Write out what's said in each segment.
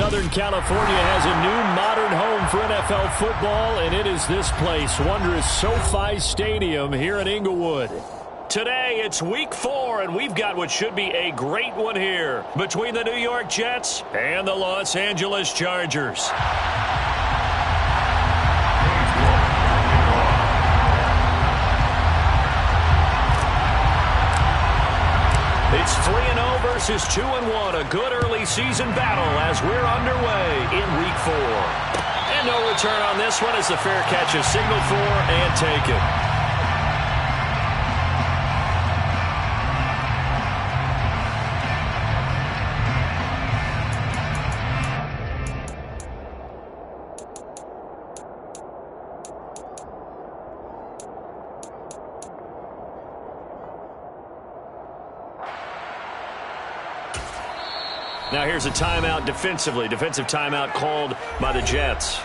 Southern California has a new modern home for NFL football, and it is this place, wondrous SoFi Stadium here in Inglewood. Today, it's Week 4, and we've got what should be a great one here between the New York Jets and the Los Angeles Chargers. It's 3-0 versus 2-1, a good early season battle as we're underway in Week 4. And no return on this one as the fair catch is signaled for and taken. Now here's a timeout defensively. Defensive timeout called by the Jets.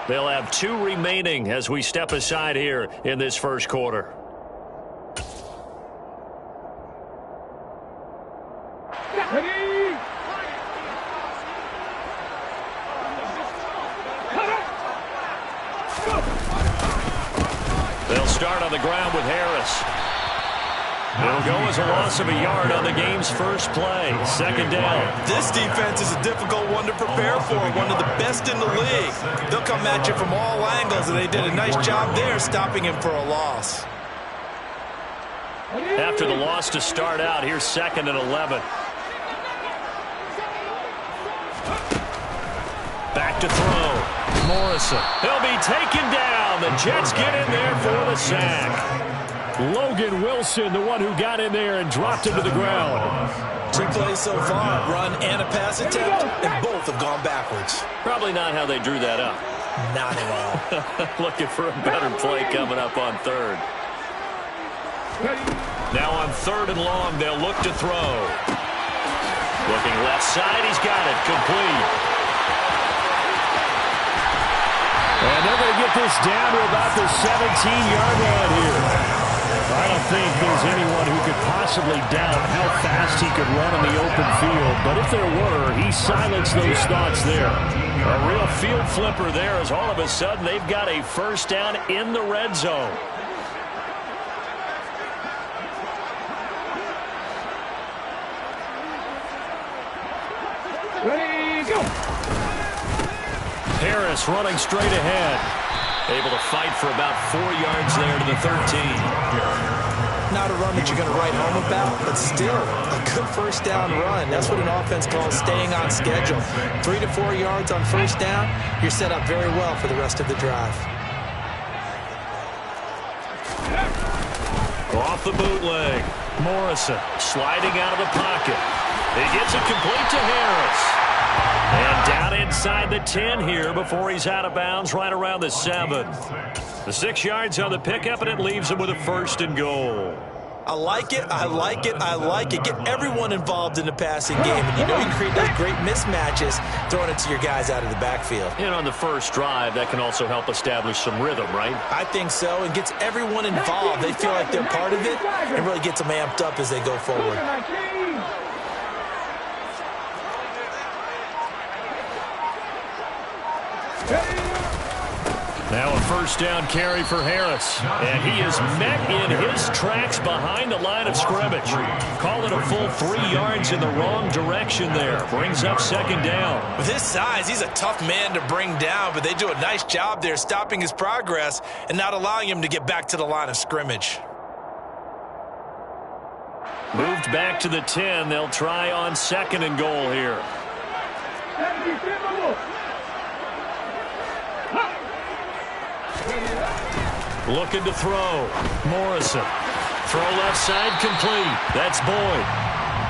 They'll have 2 remaining as we step aside here in this first quarter. They'll start on the ground with Harris. It'll go as a loss of a yard on the game's first play. Second down. This defense is a difficult one to prepare for, one of the best in the league. They'll come at you from all angles, and they did a nice job there stopping him for a loss. After the loss to start out, here's 2nd and 11. Back to throw. Morrison. He'll be taken down. The Jets get in there for the sack. Logan Wilson, the one who got in there and dropped him to the ground. 2 plays so far, run and a pass attempt, and both have gone backwards. Probably not how they drew that up. Not at all. Looking for a better play coming up on 3rd. Now on 3rd and long, they'll look to throw. Looking left side, he's got it, complete. And they're going to get this down to about the 17-yard line here. I don't think there's anyone who could possibly doubt how fast he could run in the open field. But if there were, he silenced those thoughts there. A real field flipper there as all of a sudden they've got a first down in the red zone. Ready, go! Harris running straight ahead. Able to fight for about 4 yards there to the 13. Not a run that you're going to write home about, but still a good first down run. That's what an offense calls staying on schedule. 3 to 4 yards on first down, you're set up very well for the rest of the drive. Off the bootleg. Morrison sliding out of the pocket. He gets it complete to Harris. And down inside the 10 here before he's out of bounds right around the 7. The 6 yards on the pickup, and it leaves him with a 1st and goal. I like it, I like it, I like it. Get everyone involved in the passing game, and you know you can create those great mismatches throwing it to your guys out of the backfield. And on the first drive, that can also help establish some rhythm, right? I think so, and gets everyone involved. They feel like they're part of it, and really gets them amped up as they go forward. Now a first down carry for Harris. And he is met in his tracks behind the line of scrimmage. Call it a full 3 yards in the wrong direction there. Brings up 2nd down. With his size, he's a tough man to bring down, but they do a nice job there stopping his progress and not allowing him to get back to the line of scrimmage. Moved back to the 10. They'll try on 2nd and goal here. Looking to throw. Morrison. Throw left side complete. That's Boyd.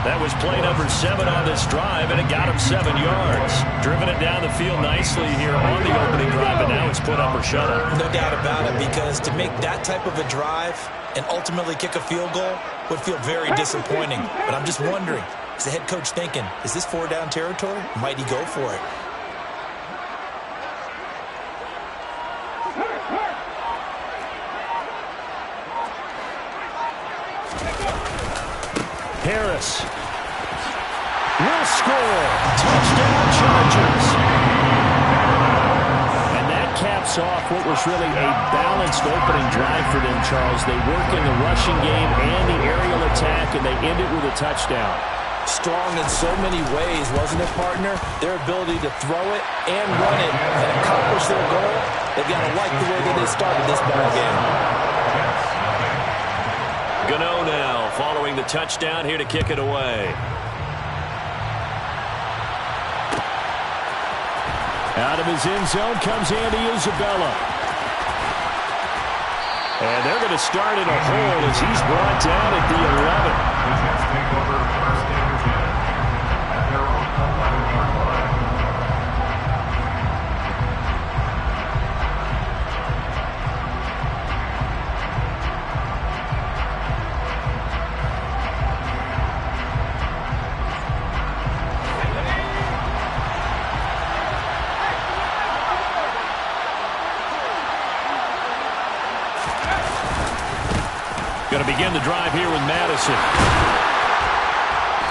That was play number 7 on this drive, and it got him 7 yards. Driven it down the field nicely here on the opening drive, and now it's put up or shut up. No doubt about it, because to make that type of a drive and ultimately kick a field goal would feel very disappointing. But I'm just wondering, is the head coach thinking, is this 4-down territory? Might he go for it? Harris will score. Touchdown Chargers. what was really a balanced opening drive for them, Charles. They work in the rushing game and the aerial attack, and they end it with a touchdown. Strong in so many ways, wasn't it, partner? Their ability to throw it and run it and accomplish their goal, they've got to like the way that they started this ball game. Gano now following the touchdown here to kick it away. Out of his end zone comes Andy Isabella. And they're going to start in a hole as he's brought down at the 11. Going to begin the drive here with Madison.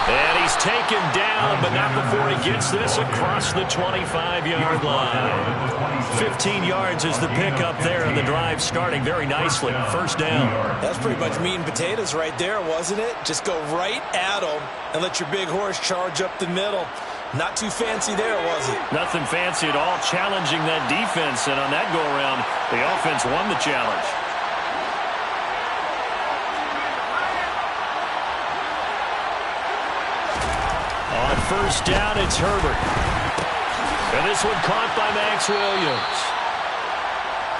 And he's taken down, but not before he gets this across the 25-yard line. 15 yards is the pickup there, and the drive starting very nicely. First down. That's pretty much meat and potatoes right there, wasn't it? Just go right at them and let your big horse charge up the middle. Not too fancy there, was it? Nothing fancy at all, challenging that defense, and on that go-around, the offense won the challenge. On first down, it's Herbert. And this one caught by Max Williams.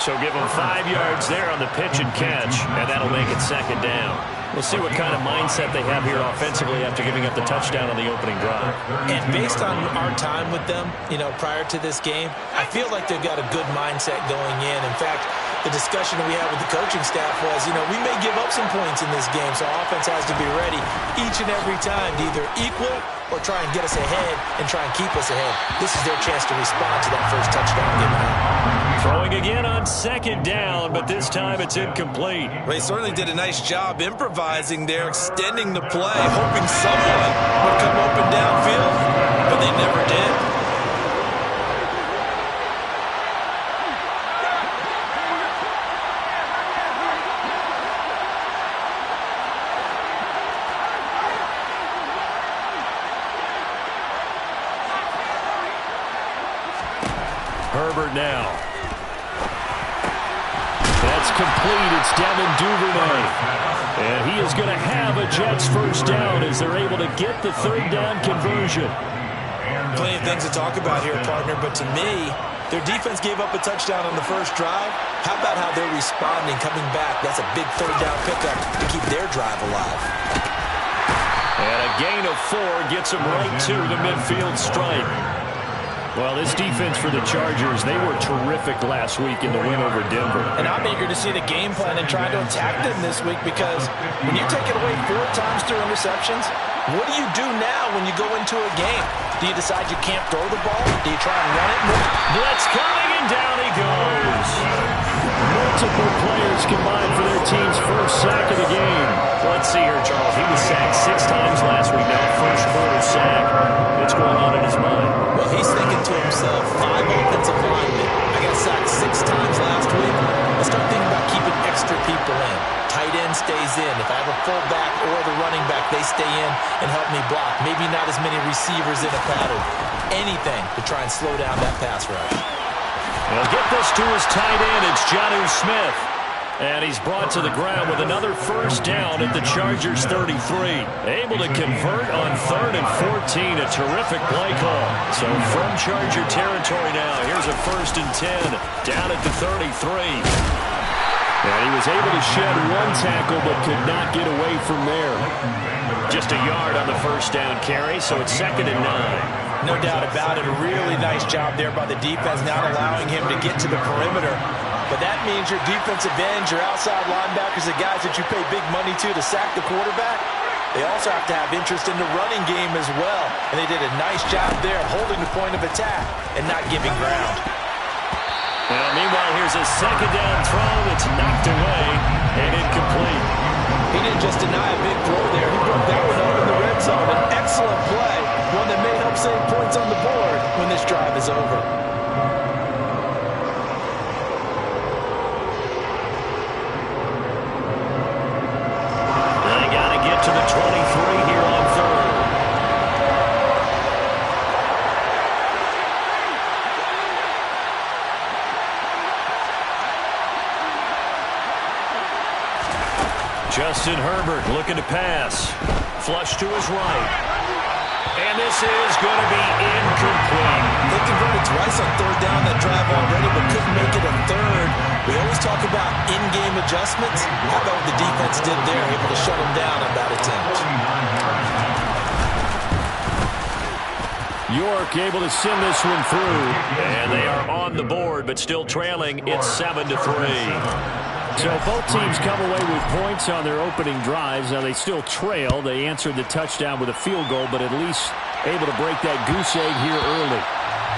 So give him 5 yards there on the pitch and catch, and that'll make it second down. We'll see what kind of mindset they have here offensively after giving up the touchdown on the opening drive. And based on our time with them, prior to this game, I feel like they've got a good mindset going in. In fact, the discussion that we had with the coaching staff was, we may give up some points in this game, so offense has to be ready each and every time to either equal or try and get us ahead and try and keep us ahead. This is their chance to respond to that first touchdown given up. Throwing again on second down, but this time it's incomplete. Well, he certainly did a nice job improvising there, extending the play, hoping someone would come open downfield, but they never did. Herbert now. That's complete. It's Devin Duvernay. And he is going to have a Jets first down as they're able to get the third down conversion. Plenty of things to talk about here, partner, but to me, their defense gave up a touchdown on the first drive. How about how they're responding, coming back? That's a big third down pickup to keep their drive alive. And a gain of 4 gets them right to the midfield stripe. Well, this defense for the Chargers, they were terrific last week in the win over Denver. And I'm eager to see the game plan and try to attack them this week because when you take it away 4 times through interceptions, what do you do now when you go into a game? Do you decide you can't throw the ball? Do you try and run it more? Blitz coming, and down he goes. Multiple players combined for their team's first sack of the game. Let's see here, Charles. He was sacked 6 times last week. Now first quarter sack. What's going on in his mind? Well, he's thinking to himself, 5 offensive linemen. I got sacked 6 times last week. I start thinking about keeping extra people in. Tight end stays in. If I have a fullback or the running back, they stay in and help me block. Maybe not as many receivers in a pattern. Anything to try and slow down that pass rush. He'll get this to his tight end. It's Jonnu Smith. And he's brought to the ground with another first down at the Chargers 33. Able to convert on 3rd and 14. A terrific play call. So from Charger territory now, here's a 1st and 10 down at the 33. And he was able to shed 1 tackle but could not get away from there. Just a yard on the first down carry, so it's 2nd and 9. No doubt about it. A really nice job there by the defense, not allowing him to get to the perimeter. But that means your defensive ends, your outside linebackers, the guys that you pay big money to sack the quarterback, they also have to have interest in the running game as well. And they did a nice job there holding the point of attack and not giving ground. Well, meanwhile, here's a 2nd down throw that's knocked away and incomplete. He didn't just deny a big throw there. He broke that one up in the red zone. An excellent play, one that may help save points on the board when this drive is over. Justin Herbert looking to pass. Flush to his right. And this is going to be incomplete. They converted twice on third down that drive already, but couldn't make it a third. We always talk about in-game adjustments. How about what the defense did there, able to shut them down on that attempt. York able to send this one through. And they are on the board, but still trailing. It's 7-3. So both teams come away with points on their opening drives. Now they still trail. They answered the touchdown with a field goal, but at least able to break that goose egg here early.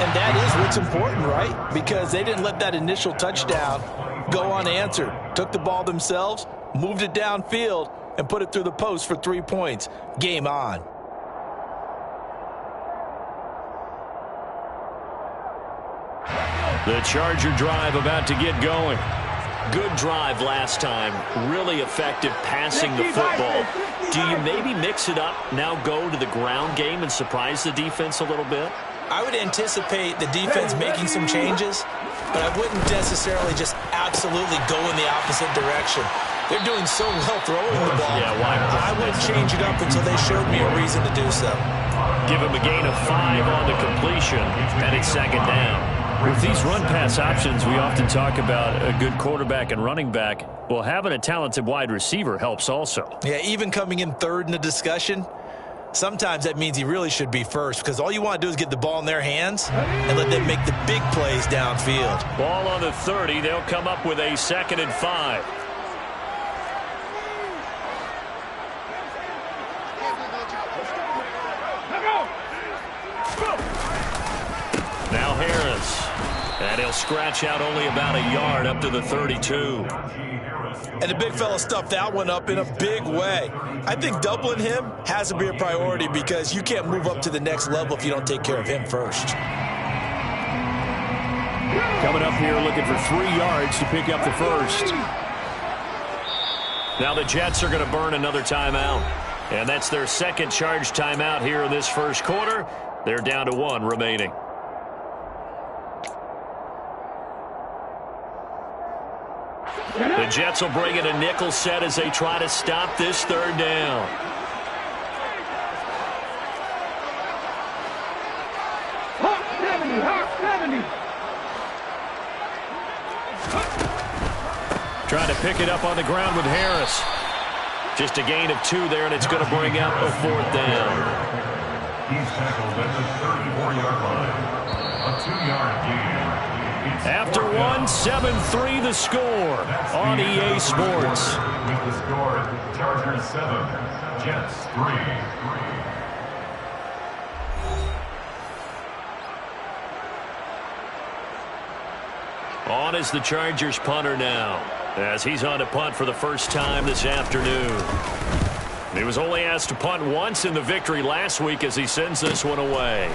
And that is what's important, right? Because they didn't let that initial touchdown go unanswered. Took the ball themselves, moved it downfield, and put it through the post for 3 points. Game on. The Charger drive about to get going. Good drive last time. Really effective passing the football. Do you maybe mix it up, now go to the ground game and surprise the defense a little bit? I would anticipate the defense making some changes, but I wouldn't necessarily just absolutely go in the opposite direction. They're doing so well throwing the ball. Yeah, why not? I wouldn't change it up until they showed me a reason to do so. Give him a gain of 5 on the completion, and it's second down. With these run-pass options, we often talk about a good quarterback and running back. Well, having a talented wide receiver helps also. Yeah, even coming in third in the discussion, sometimes that means he really should be first, because all you want to do is get the ball in their hands and let them make the big plays downfield. Ball on the 30. They'll come up with a 2nd and 5. Now Harris. And he'll scratch out only about a yard up to the 32. And the big fella stuffed that one up in a big way. I think doubling him has to be a priority because you can't move up to the next level if you don't take care of him first. Coming up here looking for 3 yards to pick up the first. Now the Jets are going to burn another timeout. And that's their second charge timeout here in this first quarter. They're down to 1 remaining. The Jets will bring in a nickel set as they try to stop this third down. Trying to pick it up on the ground with Harris. Just a gain of 2 there, and it's going to bring up a 4th down. He's tackled at the 34-yard line. A 2-yard gain. After 1, 7-3 the score on EA Sports. With the score, Chargers 7, Jets 3. On is the Chargers punter now, as he's on to punt for the first time this afternoon. He was only asked to punt once in the victory last week as he sends this one away.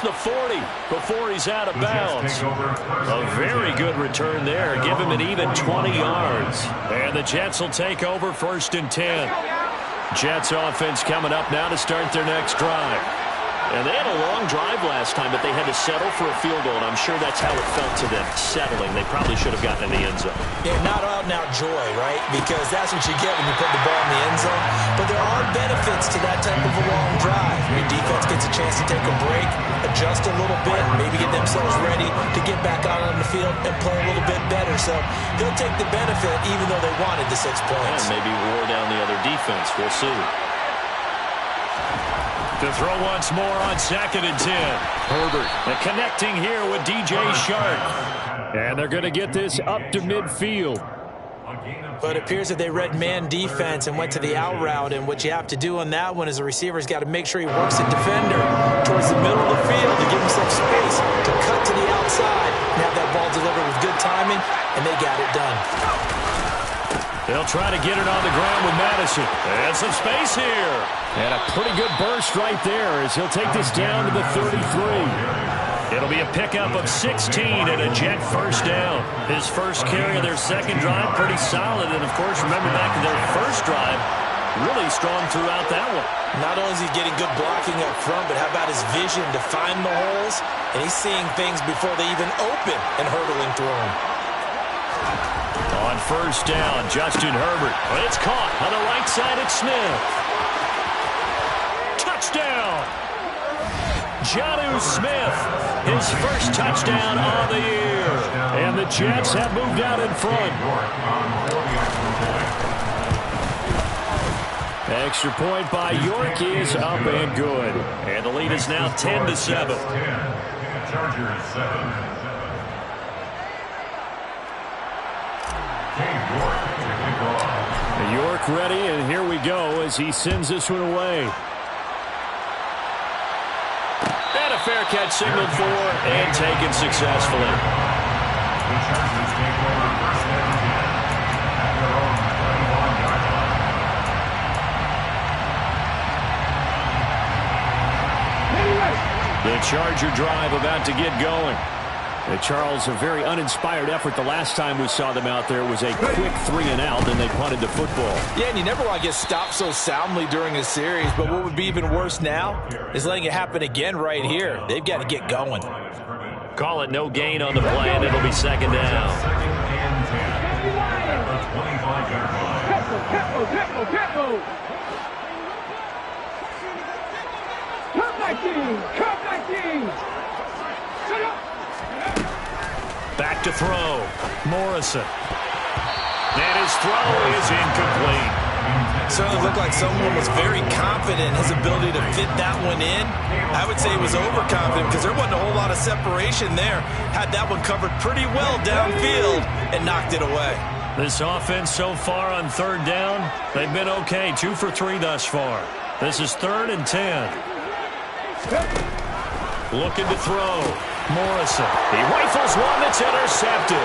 The 40 before he's out of bounds. A very good return there. Give him an even 20 yards. And the Jets will take over 1st and 10. Jets offense coming up now to start their next drive. And they had a long drive last time, but they had to settle for a field goal, and I'm sure that's how it felt to them, settling. They probably should have gotten in the end zone. Yeah, not out-and-out joy, right? Because that's what you get when you put the ball in the end zone. But there are benefits to that type of a long drive. Your defense gets a chance to take a break, adjust a little bit, maybe get themselves ready to get back out on the field and play a little bit better. So they'll take the benefit even though they wanted the 6 points. And maybe wore down the other defense. We'll see. To throw once more on 2nd and 10. Herbert connecting here with DJ Shark. And they're going to get this up to midfield. But it appears that they read man defense and went to the out route. And what you have to do on that one is the receiver's got to make sure he works the defender towards the middle of the field to give himself space to cut to the outside and have that ball delivered with good timing, and they got it done. They'll try to get it on the ground with Madison. And some space here. And a pretty good burst right there as he'll take this down to the 33. It'll be a pickup of 16 and a Jet first down. His first carry of their second drive, pretty solid. And, of course, remember back to their first drive, Really strong throughout that one. Not only is he getting good blocking up front, but how about his vision to find the holes? And he's seeing things before they even open and hurdling through them. On first down, Justin Herbert. It's caught on the right side at Smith. Touchdown! Jonnu Smith, his first touchdown on the year. And the Jets have moved out in front. Extra point by York is up and good. And the lead is now 10-7. Chargers 7. York ready, and here we go as he sends this one away. And a fair catch signaled for and taken successfully. The Chargers take over first and 10 at their own 21-yard line. The Charger drive about to get going. Charles, a very uninspired effort the last time we saw them out there was a quick 3-and-out, and they punted the football. Yeah, and you never want to get stopped so soundly during a series, but what would be even worse now is letting it happen again right here. They've got to get going. Call it no gain on the play, and it'll be second down. Second and 10 at the 25-yard line. Come 19! Back to throw. Morrison. And his throw is incomplete. Certainly looked like someone was very confident in his ability to fit that one in. I would say he was overconfident because there wasn't a whole lot of separation there. Had that one covered pretty well downfield and knocked it away. This offense so far on third down, they've been okay. 2 for 3 thus far. This is 3rd and 10. Looking to throw. Morrison. He rifles one that's intercepted.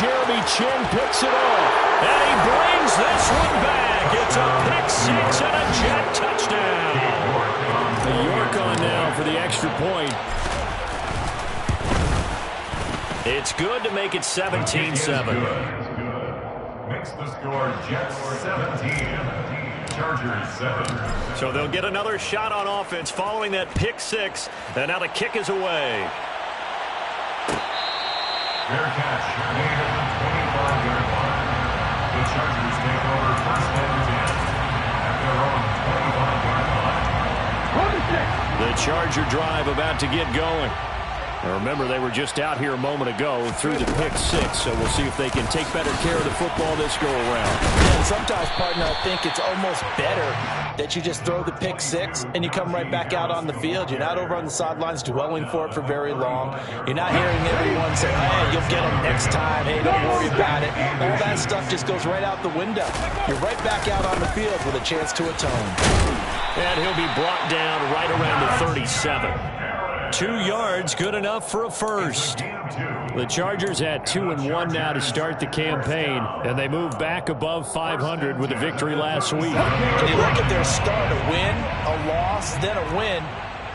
Jeremy Chin picks it off. And he brings this one back. It's a pick 6 and a Jet touchdown. The York on now for the extra point. It's good to make it 17-7. Makes the score Jets 17. Chargers 7. So they'll get another shot on offense following that pick 6. And now the kick is away. Fair catch made at the 25-yard line. The Chargers take over first and 10 at their own 25-yard line. The Charger drive about to get going. Now remember, they were just out here a moment ago through the pick 6, so we'll see if they can take better care of the football this go-around. And sometimes, partner, I think it's almost better that you just throw the pick 6 and you come right back out on the field. You're not over on the sidelines dwelling for it for very long. You're not hearing everyone say, hey, you'll get them next time. Hey, don't worry about it. All that stuff just goes right out the window. You're right back out on the field with a chance to atone. And he'll be brought down right around the 37. 2 yards, good enough for a first. The Chargers at 2-1 now to start the campaign, and they move back above 500 with a victory last week. And you look at their start, a win, a loss, then a win.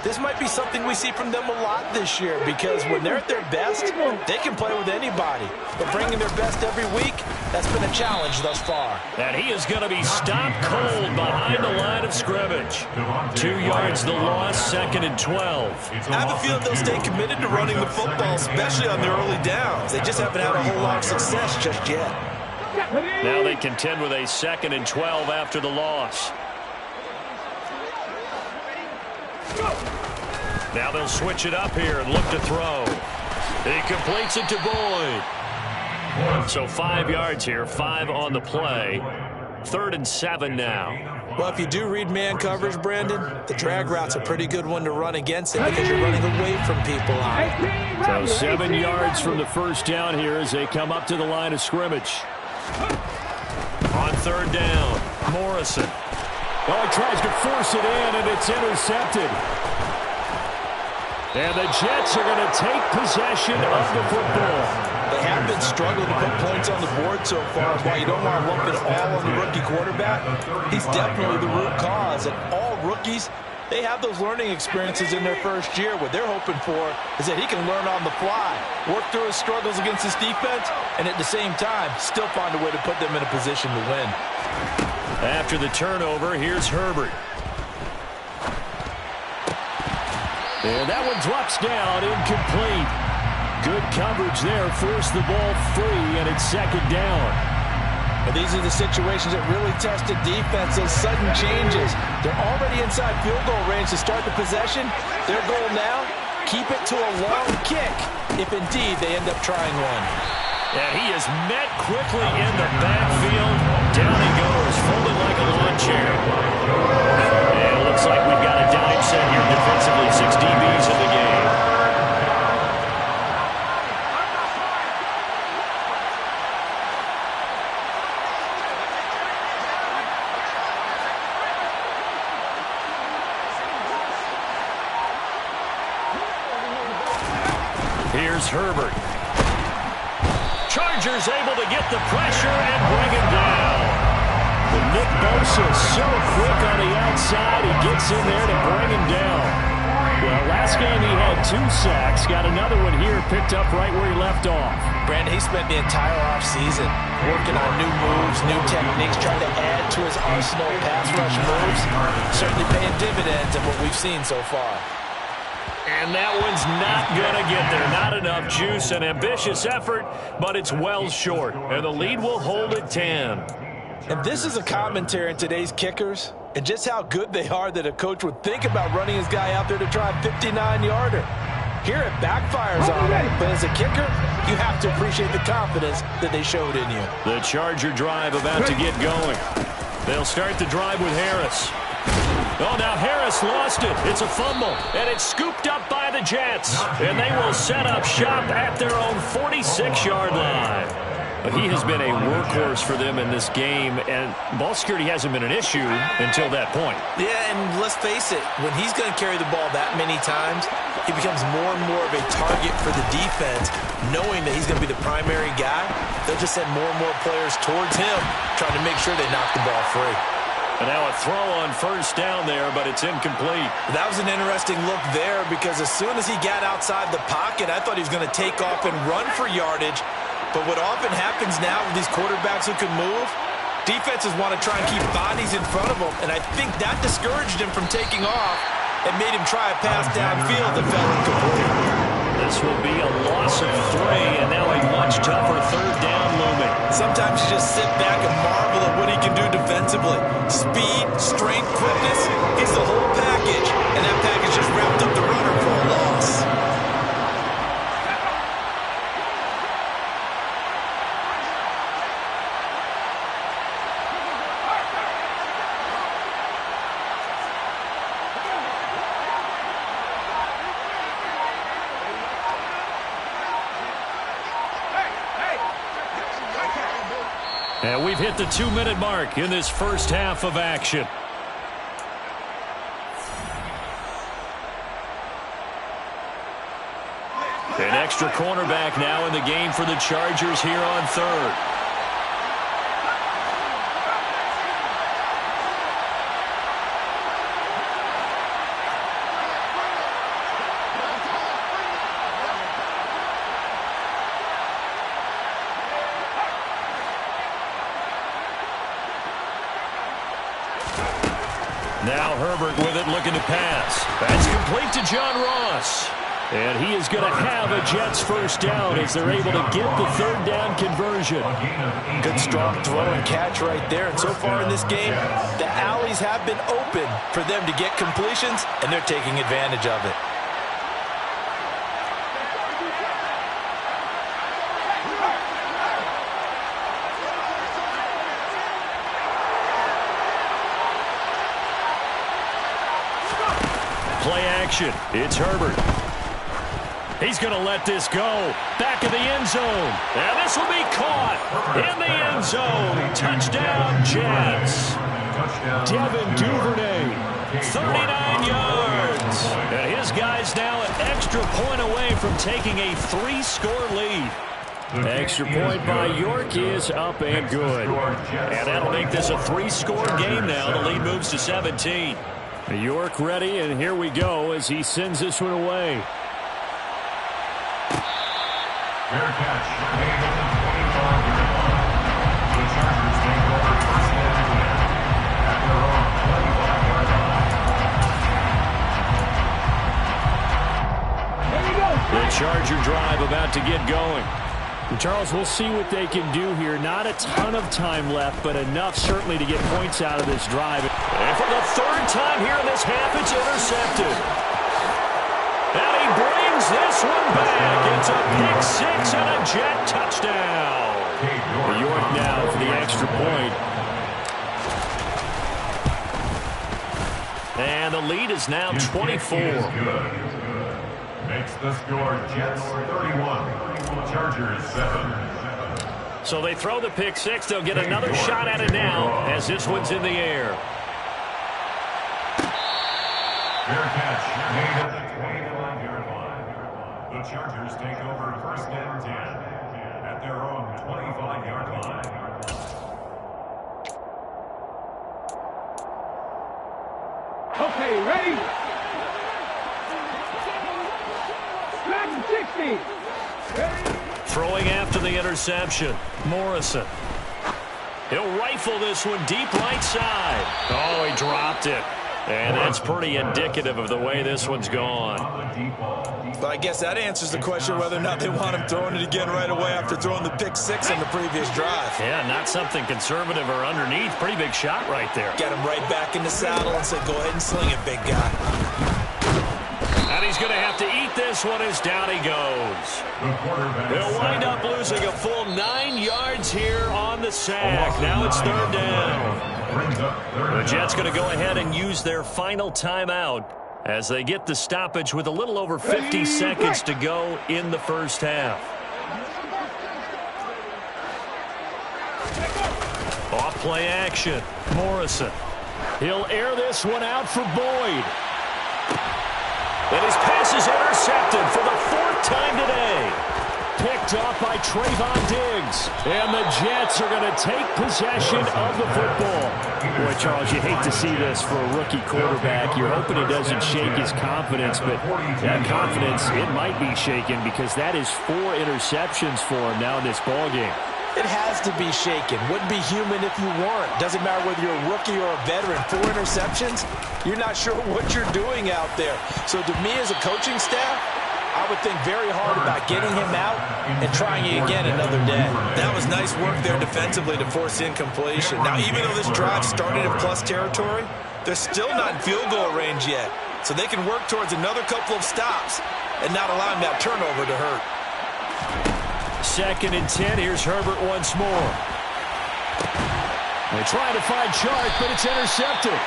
This might be something we see from them a lot this year because when they're at their best, they can play with anybody. But bringing their best every week, that's been a challenge thus far. And he is going to be stopped cold behind the line of scrimmage. 2 yards the loss, 2nd and 12. I have a feeling they'll stay committed to running the football, especially on their early downs. They just haven't had a whole lot of success just yet. Now they contend with a 2nd and 12 after the loss. Now they'll switch it up here and look to throw. He completes it to Boyd. So 5 yards here, 5 on the play. 3rd and 7 now. Well, if you do read man coverage, Brandon, the drag route's a pretty good one to run against it because you're running away from people on it. So 7 yards from the first down here as they come up to the line of scrimmage. On 3rd down, Morrison. Oh, he tries to force it in, and it's intercepted. And the Jets are going to take possession of the football. They have been struggling to put points on the board so far. While you don't want to lump it all on the rookie quarterback, he's definitely the root cause. And all rookies, they have those learning experiences in their first year. What they're hoping for is that he can learn on the fly, work through his struggles against his defense, and at the same time, still find a way to put them in a position to win. After the turnover, here's Herbert. And that one drops down, incomplete. Good coverage there, forced the ball free, and it's second down. Well, these are the situations that really test the defense, those sudden changes. They're already inside field goal range to start the possession. Their goal now, keep it to a long kick, if indeed they end up trying one. And he is met quickly in the backfield. Down he goes, folded like a lawn chair. And it looks like we've got a dime set here defensively. 6 DBs in the game. Here's Herbert. Chargers able to get the pressure and bring him down. But Nick Bosa is so quick on the outside, he gets in there to bring him down. Well, last game he had 2 sacks. Got another one here, picked up right where he left off. Brandon, he spent the entire offseason working on new moves, new techniques, trying to add to his arsenal of pass rush moves. Certainly paying dividends in what we've seen so far. And that one's not going to get there. Not enough juice. An ambitious effort, but it's well short. And the lead will hold at 10. And this is a commentary on today's kickers and just how good they are that a coach would think about running his guy out there to try a 59-yarder. Here it backfires on him, but as a kicker, you have to appreciate the confidence that they showed in you. The Charger drive about to get going. They'll start the drive with Harris. Oh, now Harris lost it. It's a fumble, and it's scooped up by the Jets. And they will set up shop at their own 46-yard line. He has been a workhorse for them in this game, and ball security hasn't been an issue until that point. Yeah, and let's face it, when he's going to carry the ball that many times, he becomes more and more of a target for the defense, knowing that he's going to be the primary guy. They'll just send more and more players towards him, trying to make sure they knock the ball free. And now a throw on first down there, but it's incomplete. That was an interesting look there because as soon as he got outside the pocket, I thought he was going to take off and run for yardage. But what often happens now with these quarterbacks who can move, defenses want to try and keep bodies in front of them. And I think that discouraged him from taking off and made him try a pass downfield that fell incomplete. This will be a loss of 3, and now a much tougher third down looming. Sometimes you just sit back and marvel at what he can do defensively. Speed, strength, quickness, he's the whole package, and that package just wrapped up the runner for a loss. And we've hit the 2-minute mark in this first half of action. An extra cornerback now in the game for the Chargers here on third. Now Herbert with it, looking to pass. That's complete to John Ross. And he is going to have a Jets first down as they're able to get the third down conversion. Good strong throw and catch right there. And so far in this game, the alleys have been open for them to get completions, and they're taking advantage of it. Play action. It's Herbert. He's going to let this go. Back of the end zone. And this will be caught in the end zone. Touchdown, Jets. Devin Duvernay, 39 yards. And his guy's now an extra point away from taking a 3-score lead. Extra point by York is up and good. And that'll make this a 3-score game now. The lead moves to 17. York ready, and here we go as he sends this one away. Fair catch. Made on the 25-yard line. The Chargers take over first and 10. Charger drive about to get going. And Charles, we'll see what they can do here. Not a ton of time left, but enough certainly to get points out of this drive. And for the third time here in this half, it's intercepted. And he brings this one back. It's a pick six and a Jet touchdown. York now for the extra point. And the lead is now 24. Makes the score Jets 31. Chargers 7. So they throw the pick six. They'll get another shot at it now as this one's in the air. Fair catch made at the 29-yard line. The Chargers take over first and 10 at their own 25-yard line. Okay, ready? Back to 60. Throwing after the interception, Morrison. He'll rifle this one deep right side. Oh, he dropped it. And that's pretty indicative of the way this one's gone. But I guess that answers the question whether or not they want him throwing it again right away after throwing the pick six on the previous drive. Yeah, not something conservative or underneath. Pretty big shot right there. Get him right back in the saddle and said, go ahead and sling it, big guy. And he's going to have to eat this one as down he goes. He'll wind up losing a full 9 yards here on the sack. Now it's third down. The Jets going to go ahead and use their final timeout as they get the stoppage with a little over 50 seconds to go in the first half. Off play action. Morrison. He'll air this one out for Boyd. And his pass is intercepted for the fourth time today. Picked off by Trayvon Diggs. And the Jets are going to take possession of the football. Boy, Charles, you hate to see this for a rookie quarterback. You're hoping it doesn't shake his confidence, but that confidence, it might be shaken because that is 4 interceptions for him now in this ballgame. It has to be shaken. Wouldn't be human if you weren't. Doesn't matter whether you're a rookie or a veteran. 4 interceptions, you're not sure what you're doing out there. So to me as a coaching staff, I would think very hard about getting him out and trying it again another day. That was nice work there defensively to force incompletion. Now, even though this drive started in plus territory, they're still not in field goal range yet. So they can work towards another couple of stops and not allowing that turnover to hurt. 2nd and 10. Here's Herbert once more. They try to find Chark, but it's intercepted.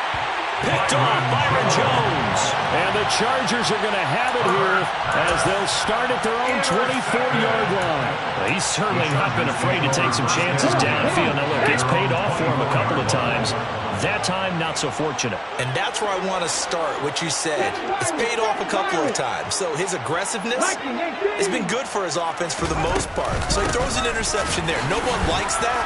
Picked off Byron Jones. And the Chargers are going to have it here as they'll start at their own 24-yard line. Well, he's certainly not been afraid to take some chances downfield. Now, look, it's paid off for him a couple of times. That time, not so fortunate. And that's where I want to start, what you said. It's paid off a couple of times. So his aggressiveness has been good for his offense for the most part. So he throws an interception there. No one likes that,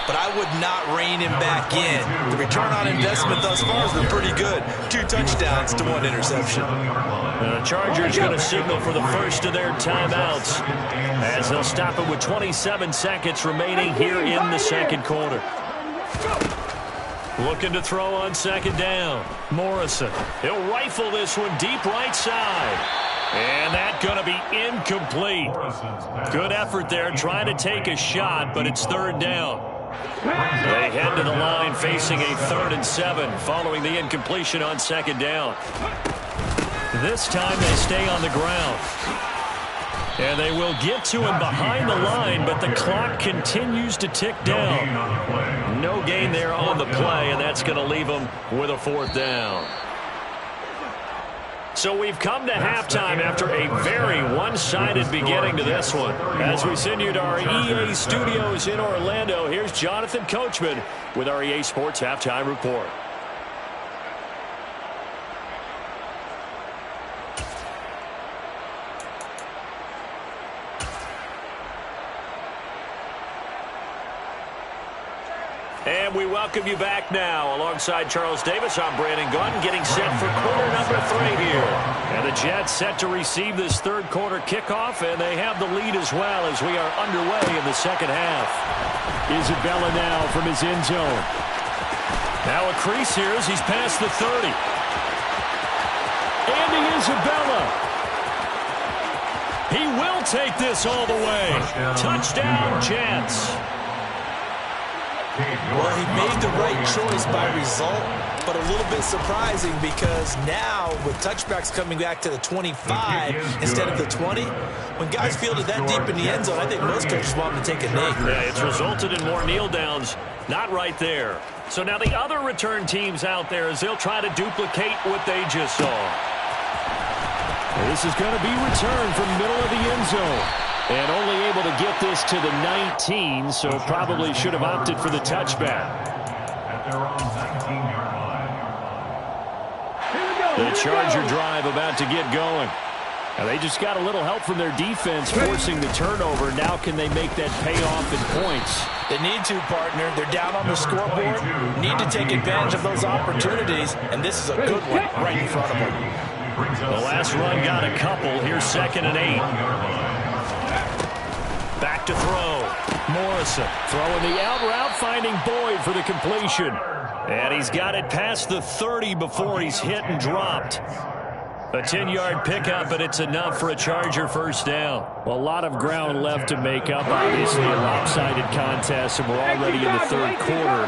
but I would not rein him back in. The return on investment thus far has been pretty good. 2 touchdowns to 1 interception. The Chargers going to signal for the first of their timeouts as they'll stop it with 27 seconds remaining here in the second quarter. Looking to throw on 2nd down. Morrison. He'll rifle this one deep right side. And that's going to be incomplete. Good effort there trying to take a shot, but it's 3rd down. They head to the line facing a 3rd and 7 following the incompletion on 2nd down. This time they stay on the ground. And they will get to him behind the line, but the clock continues to tick down. No gain there on the play, and that's going to leave them with a 4th down. So we've come to halftime after a very one-sided beginning to this one. As we send you to our EA studios in Orlando, here's Jonathan Coachman with our EA Sports Halftime Report. And we welcome you back now. Alongside Charles Davis, I'm Brandon Gunn, getting set for quarter number 3 here. And the Jets set to receive this 3rd quarter kickoff, and they have the lead as well as we are underway in the second half. Isabella now from his end zone. Now a crease here as he's past the 30. Andy Isabella. He will take this all the way. Touchdown, Jets. Well, he made the right choice by result, but a little bit surprising because now with touchbacks coming back to the 25 instead of the 20, when guys fielded that deep in the end zone, I think most coaches want them to take a knee. Yeah, it's resulted in more kneel downs. Not right there. So now the other return teams out there as they'll try to duplicate what they just saw. This is going to be returned from middle of the end zone. And only able to get this to the 19, so probably should have opted for the touchback. At their own 19-yard line. The Charger drive about to get going. Now they just got a little help from their defense forcing the turnover. Now can they make that pay off in points? They need to, partner. They're down on the scoreboard. Need to take advantage of those opportunities, and this is a good one right in front of them. The last run got a couple. Here's 2nd and 8. Back to throw. Morrison throwing the out route, finding Boyd for the completion. And he's got it past the 30 before he's hit and dropped. A 10-yard pickup, but it's enough for a Charger first down. Well, a lot of ground left to make up. Obviously, a lopsided contest, and we're already in the third quarter.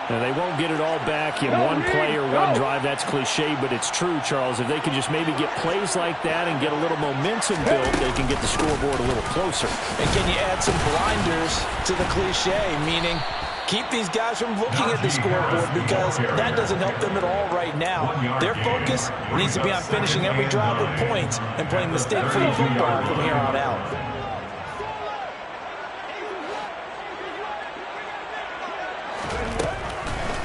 Now, they won't get it all back in one play or one drive. That's cliche, but it's true, Charles. If they can just maybe get plays like that and get a little momentum built, they can get the scoreboard a little closer. And can you add some blinders to the cliche, meaning keep these guys from looking at the scoreboard because that doesn't help them at all right now. Their focus needs to be on finishing every drive with points and playing mistake-free football from here on out.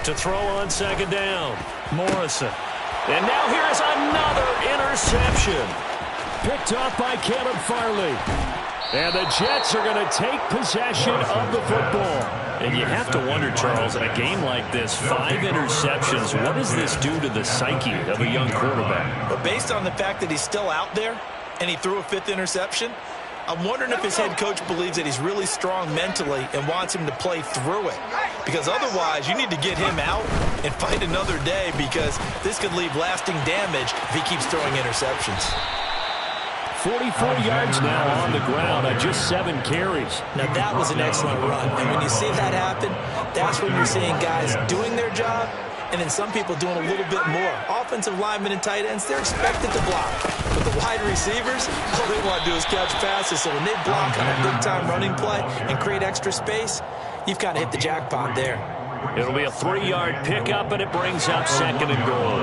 To throw on 2nd down, Morrison. And now here is another interception. Picked up by Caleb Farley. And the Jets are going to take possession of the football. And you have to wonder, Charles, in a game like this, 5 interceptions, what does this do to the psyche of a young quarterback? But based on the fact that he's still out there and he threw a 5th interception, I'm wondering if his head coach believes that he's really strong mentally and wants him to play through it. Because otherwise, you need to get him out and fight another day because this could leave lasting damage if he keeps throwing interceptions. 44 yards now on the ground on just 7 carries. Now, that was an excellent run. And when you see that happen, that's when you're seeing guys doing their job and then some people doing a little bit more. Offensive linemen and tight ends, they're expected to block. But the wide receivers, all they want to do is catch passes. So when they block on a big-time running play and create extra space, you've kind of hit the jackpot there. It'll be a 3-yard pickup, and it brings up 2nd and goal.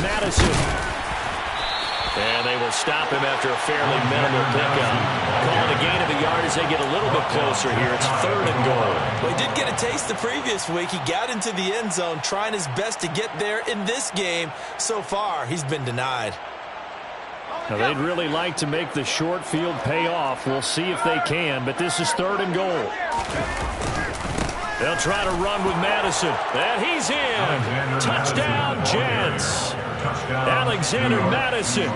Madison. And they will stop him after a fairly minimal pickup. Calling a gain of a yard as they get a little bit closer here. It's 3rd and goal. Well, he did get a taste the previous week. He got into the end zone trying his best to get there in this game. So far, he's been denied. Now, they'd really like to make the short field pay off. We'll see if they can, but this is 3rd and goal. They'll try to run with Madison. And he's in. Touchdown, Jets. Alexander Madison,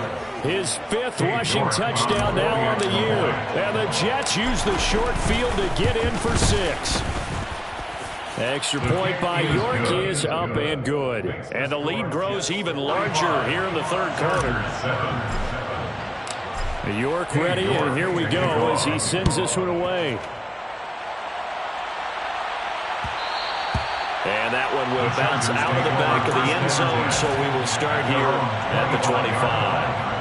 his 5th rushing touchdown now on the year. And the Jets use the short field to get in for 6. Extra point by York is up and good. And the lead grows even larger here in the 3rd quarter. York ready, and here we go as he sends this one away. And that one will bounce out of the back of the end zone, so we will start here at the 25.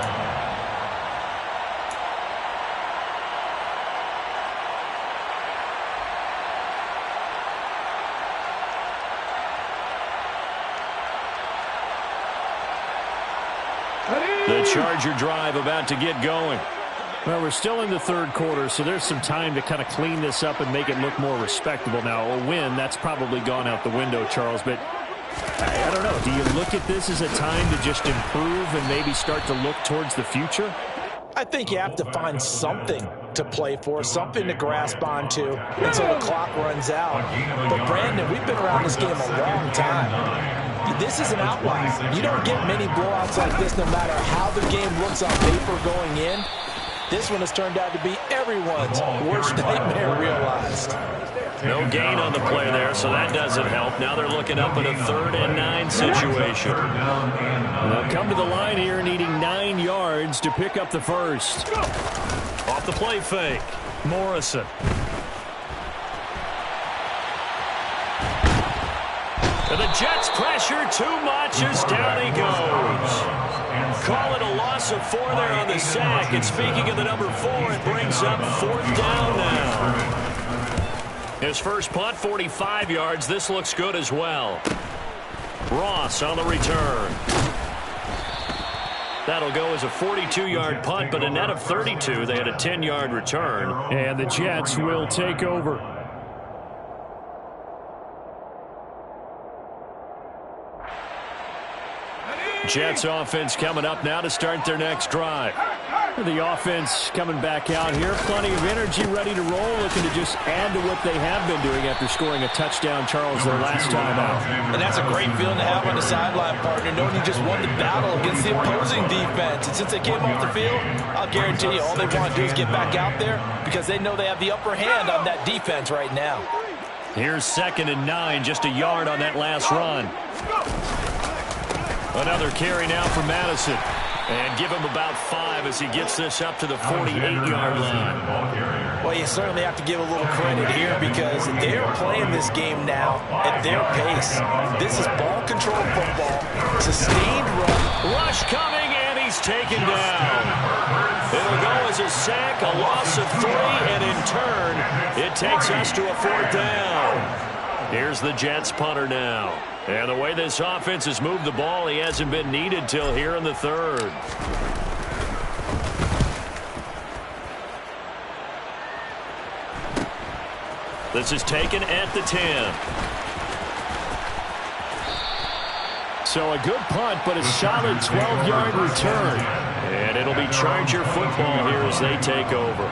The Charger drive about to get going. Well, we're still in the 3rd quarter, so there's some time to kind of clean this up and make it look more respectable. Now, a win, that's probably gone out the window, Charles, but I don't know. Do you look at this as a time to just improve and maybe start to look towards the future? I think you have to find something to play for, something to grasp onto until the clock runs out. But, Brandon, we've been around this game a long time. This is an outlier. You don't get many blowouts like this no matter how the game looks on paper going in. This one has turned out to be everyone's worst nightmare realized. No gain on the play there, so that doesn't help. Now they're looking up at a 3rd and 9 situation. They'll come to the line here needing 9 yards to pick up the first. Off the play fake, Morrison. And the Jets pressure too much as down he goes. Call it a loss of 4 there on the sack. And speaking of the number 4, it brings up 4th down now. His first punt, 45 yards. This looks good as well. Ross on the return. That'll go as a 42-yard punt, but a net of 32. They had a 10-yard return. And the Jets will take over. Jets offense coming up now to start their next drive. The offense coming back out here. Plenty of energy, ready to roll, looking to just add to what they have been doing after scoring a touchdown, Charles, their last time out. And that's a great feeling to have on the sideline, partner, knowing you just won the battle against the opposing defense. And since they came off the field, I'll guarantee you all they want to do is get back out there because they know they have the upper hand on that defense right now. Here's 2nd and 9, just a yard on that last run. Another carry now for Madison. And give him about 5 as he gets this up to the 48-yard line. Well, you certainly have to give a little credit here because they're playing this game now at their pace. This is ball control football, sustained run. Rush coming, and he's taken down. It'll go as a sack, a loss of 3, and in turn, it takes us to a 4th down. Here's the Jets punter now. And the way this offense has moved the ball, he hasn't been needed till here in the 3rd. This is taken at the 10. So a good punt, but a solid 12-yard return. And it'll be Charger football here as they take over.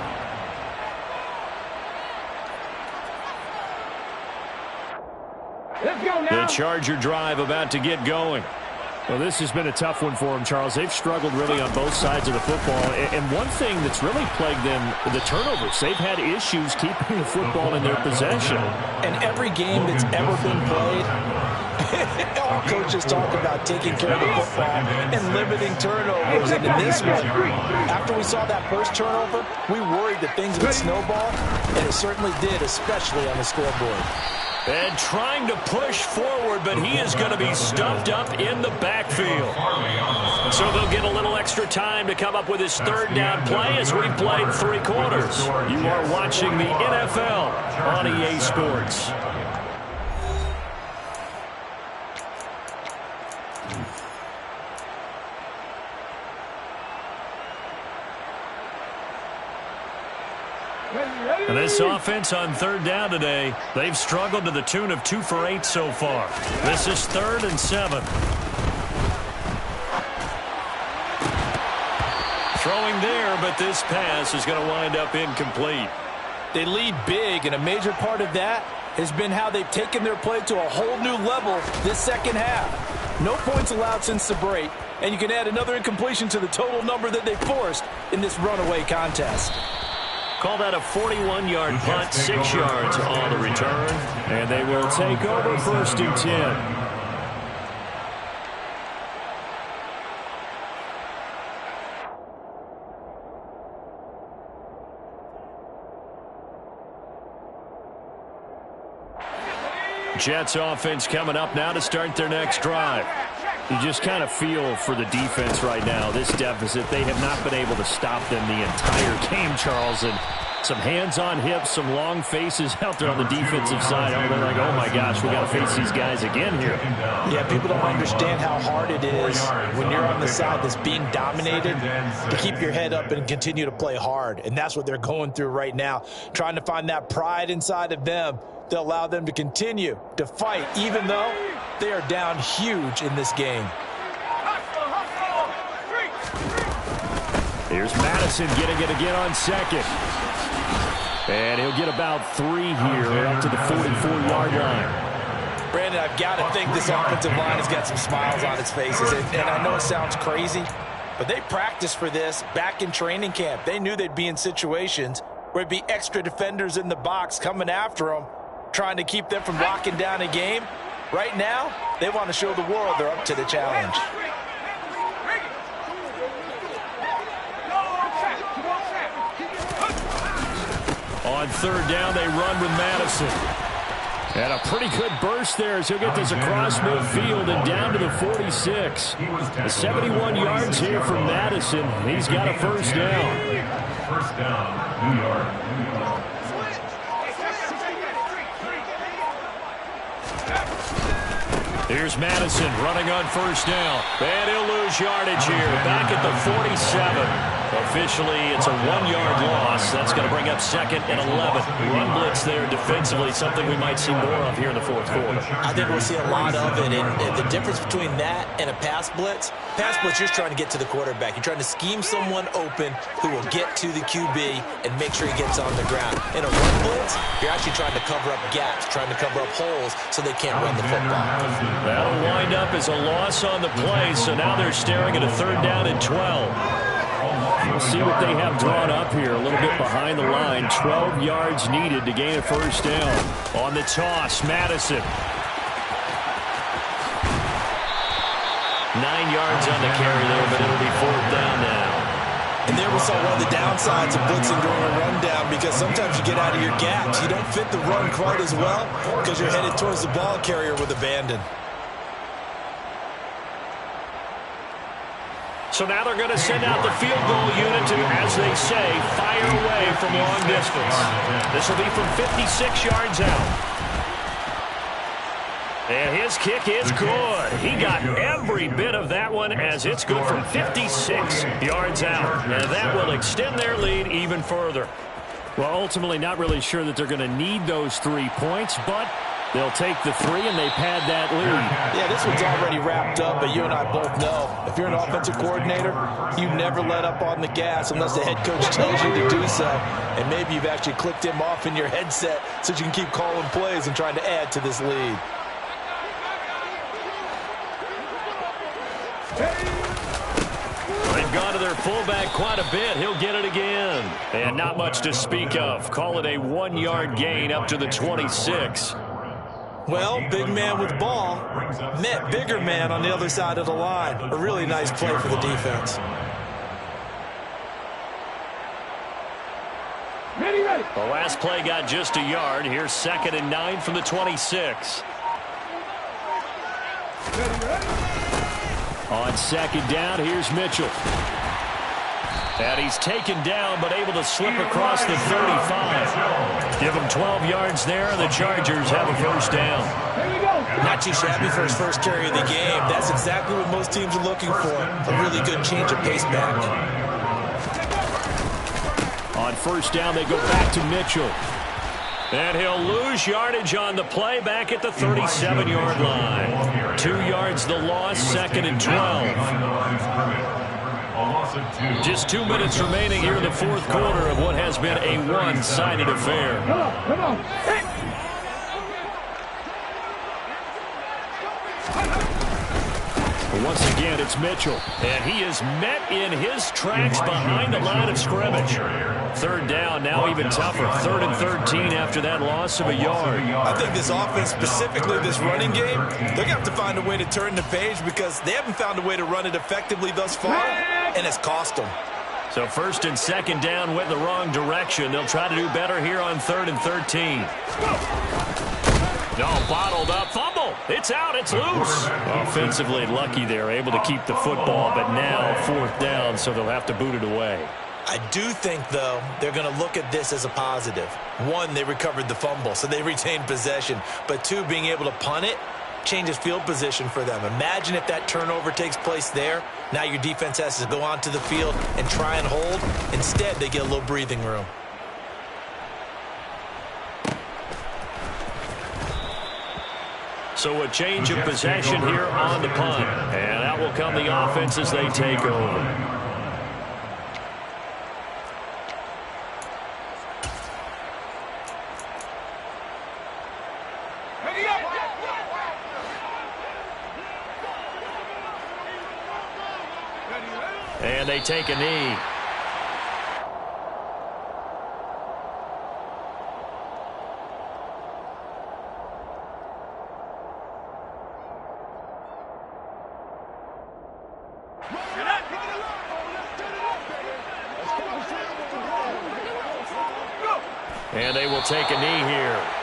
The Charger drive about to get going. Well, this has been a tough one for them, Charles. They've struggled really on both sides of the football. And one thing that's really plagued them, the turnovers. They've had issues keeping the football in their possession. And every game that's ever been played, all coaches talk about taking care of the football and limiting turnovers. And in this one, after we saw that first turnover, we worried that things would snowball, and it certainly did, especially on the scoreboard. And trying to push forward, but he is going to be stuffed up in the backfield. So they'll get a little extra time to come up with his 3rd down play as we played 3 quarters. You are watching the NFL on EA Sports. And this offense on 3rd down today, they've struggled to the tune of 2 for 8 so far. This is 3rd and 7. Throwing there, but this pass is going to wind up incomplete. They lead big, and a major part of that has been how they've taken their play to a whole new level this second half. No points allowed since the break, and you can add another incompletion to the total number that they forced in this runaway contest. Call that a 41-yard punt, 6 yards on the return. And they will take over 1st and 10. Jets offense coming up now to start their next drive. You just kind of feel for the defense right now, this deficit. They have not been able to stop them the entire game, Charles. And some hands on hips, some long faces out there on the defensive side. They're like, oh, my gosh, we got to face these guys again here. Yeah, people don't understand how hard it is when you're on the side that's being dominated to keep your head up and continue to play hard. And that's what they're going through right now, trying to find that pride inside of them to allow them to continue to fight, even though they are down huge in this game. Here's Madison getting it again on 2nd. And he'll get about 3 here up to the 44-yard line. Brandon, I've got to think this offensive line has got some smiles on its faces. And I know it sounds crazy, But they practiced for this back in training camp. They knew they'd be in situations where there'd be extra defenders in the box coming after them, trying to keep them from locking down a game. Right now, they want to show the world they're up to the challenge. On third down, they run with Madison. And a pretty good burst there as he'll get this across midfield and down to the 46. 71 yards here from Madison. He's got a first down. First down, New York. Here's Madison running on first down. And he'll lose yardage here. Back at the 47. Officially, it's a 1-yard loss. That's going to bring up second and 11. Run blitz there defensively, something we might see more of here in the fourth quarter. I think we'll see a lot of it. And the difference between that and a pass blitz, you're trying to get to the quarterback. You're trying to scheme someone open who will get to the QB and make sure he gets on the ground. In a run blitz, you're actually trying to cover up gaps, trying to cover up holes so they can't run the football. That'll wind up as a loss on the play, so now they're staring at a third down and 12. We'll see what they have drawn up here, a little bit behind the line. 12 yards needed to gain a first down. On the toss, Madison. 9 yards on the carry there, but it'll be fourth down now. And there we saw one of the downsides of blitzing during a rundown, because sometimes you get out of your gaps. You don't fit the run quite as well because you're headed towards the ball carrier with abandon. So now they're going to send out the field goal unit to, as they say, fire away from long distance. This will be from 56 yards out. And his kick is good. He got every bit of that one, as it's good from 56 yards out. And that will extend their lead even further. Well, ultimately not really sure that they're going to need those 3 points, but they'll take the 3 and they pad that lead. Yeah, this one's already wrapped up, but you and I both know if you're an offensive coordinator, you never let up on the gas unless the head coach tells you to do so. And maybe you've actually clicked him off in your headset so you can keep calling plays and trying to add to this lead. They've gone to their fullback quite a bit. He'll get it again. And not much to speak of. Call it a 1-yard gain up to the 26. Well, big man with ball met bigger man on the other side of the line. A really nice play for the defense. Ready. The last play got just a yard. Here's 2nd and 9 from the 26. On second down, here's Mitchell. And he's taken down, but able to slip across the 35. Give him 12 yards there, and the Chargers have a first down. Not too shabby for his first carry of the game. That's exactly what most teams are looking for. A really good change of pace back. On first down, they go back to Mitchell. And he'll lose yardage on the play back at the 37-yard line. 2 yards the loss, 2nd and 12. Just 2 minutes remaining here in the fourth quarter of what has been a one-sided affair. Come on. Once again, it's Mitchell. And he is met in his tracks behind the line of scrimmage. Third down, now even tougher. 3rd and 13 after that loss of a yard. I think this offense, specifically this running game, they're going to have to find a way to turn the page because they haven't found a way to run it effectively thus far, and it's cost them. So 1st and 2nd down went the wrong direction. They'll try to do better here on 3rd and 13. No, bottled up. Fumble. It's out. It's loose. Offensively lucky they're able to keep the football, but now 4th down, so they'll have to boot it away. I do think, though, they're going to look at this as a positive. 1, they recovered the fumble, so they retained possession. But 2, being able to punt it changes field position for them. Imagine if that turnover takes place there. Now your defense has to go onto the field and try and hold. Instead, they get a little breathing room. So a change of possession here on the punt. And out will come the offense as they take over. And they take a knee. And they will take a knee here.